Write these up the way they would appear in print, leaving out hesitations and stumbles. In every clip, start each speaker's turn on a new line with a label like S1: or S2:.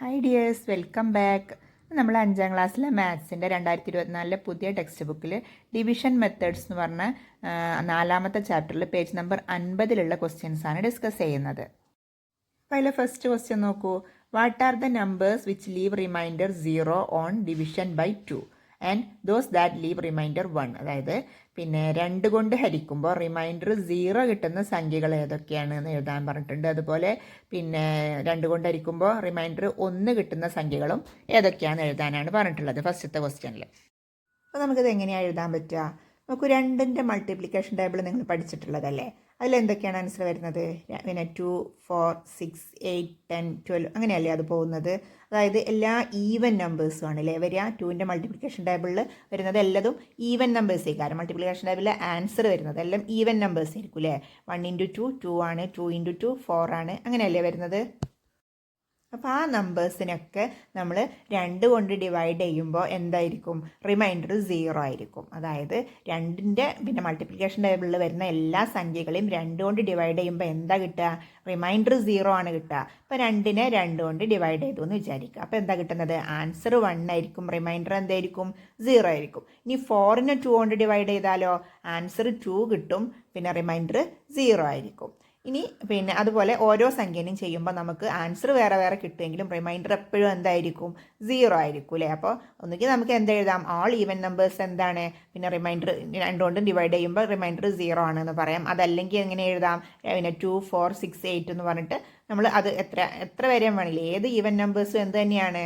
S1: Hi dears, welcome back. നമ്മൾ 5ാം ക്ലാസ്സിലെ മാത്സിൻ്റെ 2024 പുതിയ ടെക്സ്റ്റ് ബുക്കിൽ ഡിവിഷൻ മെത്തേഡ്സ് എന്ന് പറഞ്ഞ 4ാമത്തെ ചാപ്റ്ററിൽ പേജ് നമ്പർ 50 ക്വസ്റ്റ്യൻസാണ് ഡിസ്കസ് ചെയ്യുന്നത്. അപ്പോൾ അതിലെ ഫസ്റ്റ് ക്വസ്റ്റ്യൻ നോക്കൂ. What are the numbers which leave remainder 0 on division by 2 and those that leave remainder 1? അതായത് 2 കൊണ്ട് ഹരിക്കുമ്പോൾ റിമൈൻഡർ 0 കിട്ടുന്ന സംഖ്യകൾ ഏതൊക്കെയാണ് എന്ന് എഴുതാൻ പറഞ്ഞിട്ടുണ്ട്. അതുപോലെ 2 കൊണ്ട് ഹരിക്കുമ്പോൾ റിമൈൻഡർ 1 കിട്ടുന്ന സംഖ്യകളും ഏതൊക്കെയാണെന്ന് എഴുതാനാണ് പറഞ്ഞിട്ടുള്ളത് ഫസ്റ്റത്തെ ക്വസ്റ്റ്യനിൽ. അപ്പോൾ നമുക്കിത് എങ്ങനെയാണ് എഴുതാൻ പറ്റുക? നമുക്ക് 2ൻ്റെ മൾട്ടിപ്ലിക്കേഷൻ ടേബിൾ നിങ്ങൾ പഠിച്ചിട്ടുള്ളതല്ലേ? അതിലെന്തൊക്കെയാണ് ആൻസർ വരുന്നത്? 2, 4, 6, 8, 10, 12 അങ്ങനെയല്ലേ അത് പോകുന്നത്? അതായത് എല്ലാ ഈവൻ നമ്പേഴ്സും ആണല്ലേ വരിക. 2ൻ്റെ മൾട്ടിപ്ലിക്കേഷൻ ടേബിളിൽ വരുന്നത് എല്ലാതും ഈവൻ നമ്പേഴ്സേ. കാരണം മൾട്ടിപ്ലിക്കേഷൻ ടേബിളിൽ ആൻസർ വരുന്നത് എല്ലാം ഈവൻ നമ്പേഴ്സ് ആയിരിക്കും അല്ലേ. 1 × 2 2 ആണ്, 2 × 2 4 ആണ്, അങ്ങനെയല്ലേ വരുന്നത്. അപ്പോൾ ആ നമ്പേഴ്സിനൊക്കെ നമ്മൾ 2 കൊണ്ട് ഡിവൈഡ് ചെയ്യുമ്പോൾ എന്തായിരിക്കും? റിമൈൻഡർ 0 ആയിരിക്കും. അതായത് 2ൻ്റെ മൾട്ടിപ്ലിക്കേഷൻ ടേബിളിൽ വരുന്ന എല്ലാ സംഖ്യകളെയും 2 കൊണ്ട് ഡിവൈഡ് ചെയ്യുമ്പോൾ എന്താ കിട്ടുക? റിമൈൻഡർ 0 ആണ് കിട്ടുക. അപ്പോൾ 2നെ 2 കൊണ്ട് ഡിവൈഡ് ചെയ്തു എന്ന് വിചാരിക്കുക. അപ്പോൾ എന്താ കിട്ടുന്നത്? ആൻസർ 1 ആയിരിക്കും, റിമൈൻഡർ എന്തായിരിക്കും? 0 ആയിരിക്കും. ഇനി 4നെ 2 കൊണ്ട് ഡിവൈഡ് ചെയ്താലോ? ആൻസർ 2 കിട്ടും, റിമൈൻഡർ 0 ആയിരിക്കും. ഇനി അതുപോലെ ഓരോ സംഖ്യനും ചെയ്യുമ്പോൾ നമുക്ക് ആൻസർ വേറെ വേറെ കിട്ടുമെങ്കിലും റിമൈൻഡർ എപ്പോഴും എന്തായിരിക്കും? 0 ആയിരിക്കും അല്ലേ. അപ്പോൾ ഒന്നുകിൽ നമുക്ക് എന്ത് എഴുതാം? ഓൾ ഈവൻ നമ്പേഴ്സ് എന്താണ്? റിമൈൻഡർ 2 കൊണ്ട് ഡിവൈഡ് ചെയ്യുമ്പോൾ റിമൈൻഡർ 0 ആണെന്ന് പറയാം. അതല്ലെങ്കിൽ എങ്ങനെ എഴുതാം? 2, 4, 6, 8 എന്ന് പറഞ്ഞിട്ട് നമ്മൾ അത് എത്ര വരെയും വേണമെങ്കിൽ ഏത് ഈവൻ നമ്പേഴ്സും എന്ത് തന്നെയാണ്?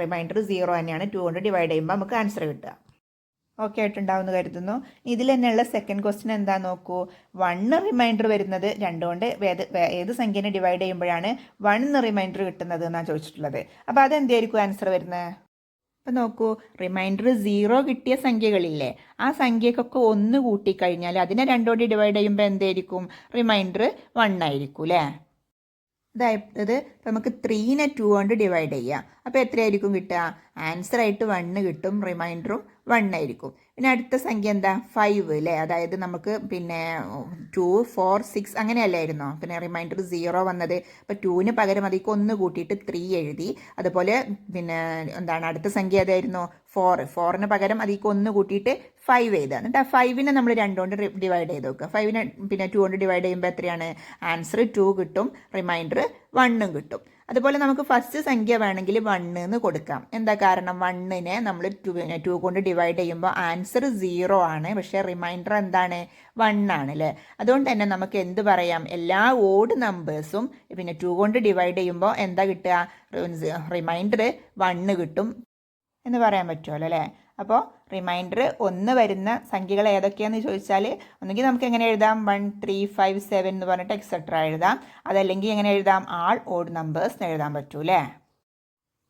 S1: റിമൈൻഡർ 0 തന്നെയാണ്. 2 കൊണ്ട് ഡിവൈഡ് ചെയ്യുമ്പോൾ നമുക്ക് ആൻസർ കിട്ടുക. ഓക്കെ ആയിട്ടുണ്ടാവുമെന്ന് കരുതുന്നു. ഇതിൽ തന്നെയുള്ള സെക്കൻഡ് ക്വസ്റ്റ്യൻ എന്താ നോക്കൂ. 1 റിമൈൻഡർ വരുന്നത് 2 കൊണ്ട് ഏത് സംഖ്യനെ ഡിവൈഡ് ചെയ്യുമ്പോഴാണ് 1 റിമൈൻഡർ കിട്ടുന്നത് എന്നാണ് ചോദിച്ചിട്ടുള്ളത്. അപ്പോൾ അതെന്തായിരിക്കും ആൻസർ വരുന്നത്? അപ്പോൾ നോക്കൂ, റിമൈൻഡർ 0 കിട്ടിയ സംഖ്യകളില്ലേ, ആ സംഖ്യക്കൊക്കെ 1 കൂട്ടിക്കഴിഞ്ഞാൽ അതിനെ 2 കൊണ്ട് ഡിവൈഡ് ചെയ്യുമ്പോൾ എന്തായിരിക്കും? റിമൈൻഡർ 1 ആയിരിക്കും അല്ലേ. അതായത് നമുക്ക് 3നെ 2 കൊണ്ട് ഡിവൈഡ് ചെയ്യാം. അപ്പോൾ എത്രയായിരിക്കും കിട്ടുക? ആൻസറായിട്ട് 1 കിട്ടും, റിമൈൻഡറും 1 ആയിരിക്കും. പിന്നെ അടുത്ത സംഖ്യ എന്താ? 5 അല്ലേ. അതായത് നമുക്ക് 2, 4, 6 അങ്ങനെയല്ലായിരുന്നോ റിമൈൻഡർ 0 വന്നത്. അപ്പോൾ 2ന് പകരം അതിലേക്ക് 1 കൂട്ടിയിട്ട് 3 എഴുതി. അതുപോലെ എന്താണ് അടുത്ത സംഖ്യ ഏതായിരുന്നു? 4ന് പകരം അതിലേക്ക് 1 കൂട്ടിയിട്ട് 5 എഴുതുക. എന്നിട്ട് ആ 5നെ നമ്മൾ 2 കൊണ്ട് ഡിവൈഡ് ചെയ്ത് നോക്കുക. 5നെ 2 കൊണ്ട് ഡിവൈഡ് ചെയ്യുമ്പോൾ എത്രയാണ്? ആൻസർ 2 കിട്ടും, റിമൈൻഡർ 1 കിട്ടും. അതുപോലെ നമുക്ക് ഫസ്റ്റ് സംഖ്യ വേണമെങ്കിൽ 1 എന്ന് കൊടുക്കാം. എന്താ കാരണം? 1നെ നമ്മൾ 2 കൊണ്ട് ഡിവൈഡ് ചെയ്യുമ്പോൾ ആൻസർ 0 ആണ്, പക്ഷേ റിമൈൻഡർ എന്താണ്? 1 ആണ് അല്ലേ. അതുകൊണ്ട് തന്നെ നമുക്ക് എന്ത് പറയാം? എല്ലാ ഓഡ് നമ്പേഴ്സും 2 കൊണ്ട് ഡിവൈഡ് ചെയ്യുമ്പോൾ എന്താ കിട്ടുക? റിമൈൻഡർ 1 കിട്ടും എന്ന് പറയാൻ പറ്റുമല്ലോ അല്ലേ. അപ്പോൾ റിമൈൻഡർ 1 വരുന്ന സംഖ്യകൾ ഏതൊക്കെയാണെന്ന് ചോദിച്ചാൽ ഒന്നുകിൽ നമുക്ക് എങ്ങനെ എഴുതാം? 1, 3, 5, 7 എന്ന് പറഞ്ഞിട്ട് എക്സെട്ര എഴുതാം. അതല്ലെങ്കിൽ എങ്ങനെ എഴുതാം? ആൾ ഓഡ് നമ്പേഴ്സ് എന്ന് എഴുതാൻ പറ്റൂലേ.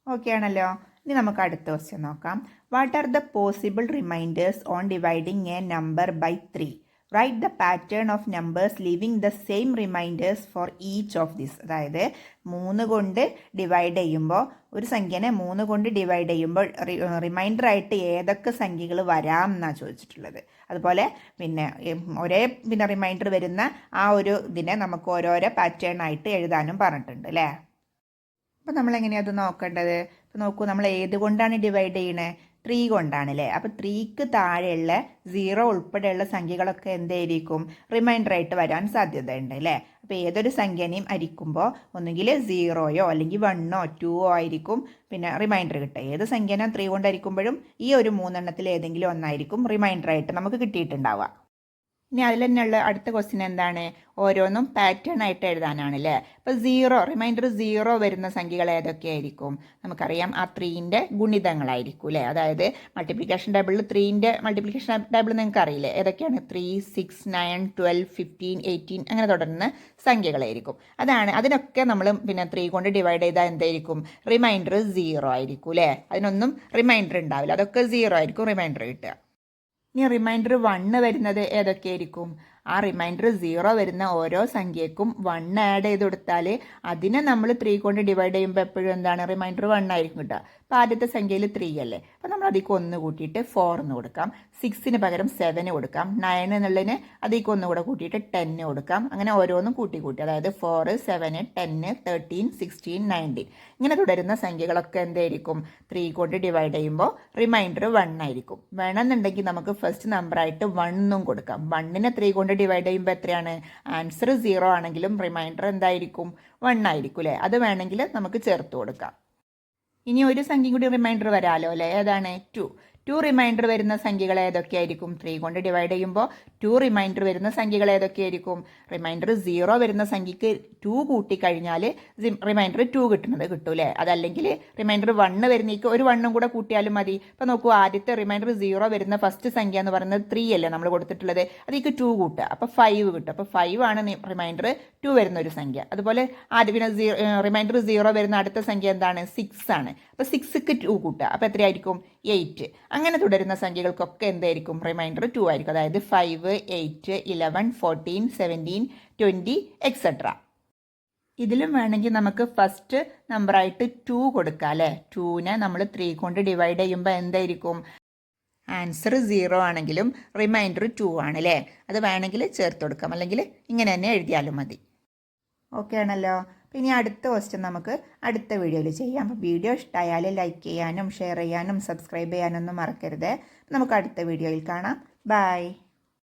S1: ഓക്കെ ആണല്ലോ. ഇനി നമുക്ക് അടുത്ത ക്വസ്റ്റ്യൻ നോക്കാം. What are the possible remainders on dividing a number by 3? Write the pattern of numbers leaving the same remainders for each of this. അതായത് 3 കൊണ്ട് ഡിവൈഡ് ചെയ്യുമ്പോൾ ഒരു സംഖ്യനെ 3 കൊണ്ട് ഡിവൈഡ് ചെയ്യുമ്പോൾ റിമൈൻഡർ ആയിട്ട് ഏതൊക്കെ സംഖ്യകൾ വരാം എന്നാണ് ചോദിച്ചിട്ടുള്ളത്. അതുപോലെ ഒരേ റിമൈൻഡർ വരുന്ന ആ ഒരു ഇതിനെ നമുക്ക് ഓരോരോ പാറ്റേൺ ആയിട്ട് എഴുതാനും പറഞ്ഞിട്ടുണ്ട് അല്ലേ. അപ്പോൾ നമ്മളെങ്ങനെയാണ് അത് നോക്കേണ്ടത്? ഇപ്പോൾ നോക്കൂ, നമ്മൾ ഏത് കൊണ്ടാണ് ഡിവൈഡ് ചെയ്യണേ? 3 കൊണ്ടാണ് അല്ലേ. അപ്പോൾ 3ക്ക് താഴെയുള്ള 0 ഉൾപ്പെടെയുള്ള സംഖ്യകളൊക്കെ എന്തായിരിക്കും? റിമൈൻഡർ ആയിട്ട് വരാൻ സാധ്യതയുണ്ട് അല്ലേ. അപ്പോൾ ഏതൊരു സംഖ്യനെയും ഹരിക്കുമ്പോൾ ഒന്നുകിൽ 0യോ അല്ലെങ്കിൽ 1ഓ 2ഓ ആയിരിക്കും റിമൈൻഡർ കിട്ടുക. ഏത് സംഖ്യനെ 3 കൊണ്ട് ഹരിക്കുമ്പോഴും ഈ ഒരു 3 എണ്ണത്തിൽ ഏതെങ്കിലും ഒന്നായിരിക്കും റിമൈൻഡർ ആയിട്ട് നമുക്ക് കിട്ടിയിട്ടുണ്ടാവുക. ഇനി അതിൽ തന്നെയുള്ള അടുത്ത ക്വസ്റ്റ്യൻ എന്താണ്? ഓരോന്നും പാറ്റേൺ ആയിട്ട് എഴുതാനാണ് അല്ലേ. അപ്പോൾ റിമൈൻഡർ 0 വരുന്ന സംഖ്യകൾ ഏതൊക്കെയായിരിക്കും? നമുക്കറിയാം ആ 3ൻ്റെ ഗുണിതങ്ങളായിരിക്കും അല്ലേ. അതായത് മൾട്ടിപ്ലിക്കേഷൻ ടേബിളിൽ 3ൻ്റെ മൾട്ടിപ്ലിക്കേഷൻ ടേബിൾ നിങ്ങൾക്ക് അറിയില്ലേ ഏതൊക്കെയാണ്? 3, 6, 9, 12, 15, 18 അങ്ങനെ തുടരുന്ന സംഖ്യകളായിരിക്കും. അതിനൊക്കെ നമ്മൾ 3 കൊണ്ട് ഡിവൈഡ് ചെയ്താൽ എന്തായിരിക്കും? റിമൈൻഡർ 0 ആയിരിക്കും അല്ലേ. അതിനൊന്നും റിമൈൻഡർ ഉണ്ടാവില്ല, അതൊക്കെ 0 ആയിരിക്കും റിമൈൻഡർ കിട്ടുക. ഇനി റിമൈൻഡർ 1 വരുന്നത് ഏതൊക്കെയായിരിക്കും? ആ റിമൈൻഡർ 0 വരുന്ന ഓരോ സംഖ്യക്കും 1 ആഡ് ചെയ്ത് കൊടുത്താൽ അതിനെ നമ്മൾ 3 കൊണ്ട് ഡിവൈഡ് ചെയ്യുമ്പോൾ എപ്പോഴും എന്താണ് റിമൈൻഡർ 1 ആയിരിക്കും കിട്ടുക. അപ്പോൾ ആദ്യത്തെ സംഖ്യയിൽ 3 അല്ലേ, അപ്പോൾ നമ്മൾ അതിലേക്ക് 1 കൂട്ടിയിട്ട് 4 എന്ന് കൊടുക്കാം. 6ന് പകരം 7 കൊടുക്കാം. 9 എന്നുള്ളതിന് അതിലേക്ക് 1 കൂടെ കൂട്ടിയിട്ട് 10 കൊടുക്കാം. അങ്ങനെ ഓരോന്നും കൂട്ടി അതായത് 4, 7, 10, 13, 16, 19 ഇങ്ങനെ തുടരുന്ന സംഖ്യകളൊക്കെ എന്തായിരിക്കും 3 കൊണ്ട് ഡിവൈഡ് ചെയ്യുമ്പോൾ റിമൈൻഡർ 1 ആയിരിക്കും. വേണമെന്നുണ്ടെങ്കിൽ നമുക്ക് ഫസ്റ്റ് നമ്പറായിട്ട് 1 എന്നും കൊടുക്കാം. 1നെ 3 കൊണ്ട് ഡിവൈഡ് ചെയ്യുമ്പോൾ എത്രയാണ്? ആൻസർ 0 ആണെങ്കിലും റിമൈൻഡർ എന്തായിരിക്കും? 1 ആയിരിക്കും അല്ലേ. അത് വേണമെങ്കിൽ നമുക്ക് ചേർത്ത് കൊടുക്കാം. ഇനി ഒരു സംഖ്യ കൂടി റിമൈൻഡർ വരാമല്ലോ അല്ലേ, ഏതാണ്? 2 റിമൈൻഡർ വരുന്ന സംഖ്യകൾ ഏതൊക്കെയായിരിക്കും? 3 കൊണ്ട് ഡിവൈഡ് ചെയ്യുമ്പോൾ 2 റിമൈൻഡർ വരുന്ന സംഖ്യകൾ ഏതൊക്കെയായിരിക്കും? റിമൈൻഡർ 0 വരുന്ന സംഖ്യക്ക് 2 കൂട്ടിക്കഴിഞ്ഞാൽ റിമൈൻഡർ 2 കിട്ടും അല്ലേ. അതല്ലെങ്കിൽ റിമൈൻഡർ 1 വരുന്നേക്ക് ഒരു 1 കൂടെ കൂട്ടിയാലും മതി. അപ്പോൾ നോക്കൂ, ആദ്യത്തെ റിമൈൻഡർ 0 വരുന്ന ഫസ്റ്റ് സംഖ്യ എന്ന് പറയുന്നത് 3 അല്ലേ നമ്മൾ കൊടുത്തിട്ടുള്ളത്, അതിലേക്ക് 2 കൂട്ടുക, അപ്പോൾ 5 കിട്ടും. അപ്പോൾ 5 ആണ് റിമൈൻഡർ 2 വരുന്ന ഒരു സംഖ്യ. അതുപോലെ പിന്നെ റിമൈൻഡർ 0 വരുന്ന അടുത്ത സംഖ്യ എന്താണ്? 6 ആണ്. അപ്പോൾ 6ക്ക് 2 കൂട്ടുക, അപ്പോൾ എത്രയായിരിക്കും? 8. അങ്ങനെ തുടരുന്ന സംഖ്യകൾക്കൊക്കെ എന്തായിരിക്കും? റിമൈൻഡർ 2 ആയിരിക്കും. അതായത് 5, 8, 11, 14, 17, 20 എക്സെട്ര. ഇതിലും വേണമെങ്കിൽ നമുക്ക് ഫസ്റ്റ് നമ്പറായിട്ട് 2 കൊടുക്കാം അല്ലേ. 2നെ നമ്മൾ 3 കൊണ്ട് ഡിവൈഡ് ചെയ്യുമ്പോൾ എന്തായിരിക്കും? ആൻസർ 0 ആണെങ്കിലും റിമൈൻഡർ 2 ആണ് അല്ലേ. അത് വേണമെങ്കിൽ ചേർത്ത് കൊടുക്കാം, അല്ലെങ്കിൽ ഇങ്ങനെ തന്നെ എഴുതിയാലും മതി. ഓക്കെ ആണല്ലോ. ഇനി അടുത്ത ക്വസ്റ്റ്യൻ നമുക്ക് അടുത്ത വീഡിയോയിൽ ചെയ്യാം. അപ്പോൾ വീഡിയോ ഇഷ്ടമായാൽ ലൈക്ക് ചെയ്യാനും ഷെയർ ചെയ്യാനും സബ്സ്ക്രൈബ് ചെയ്യാനൊന്നും മറക്കരുത്. നമുക്ക് അടുത്ത വീഡിയോയിൽ കാണാം. ബൈ.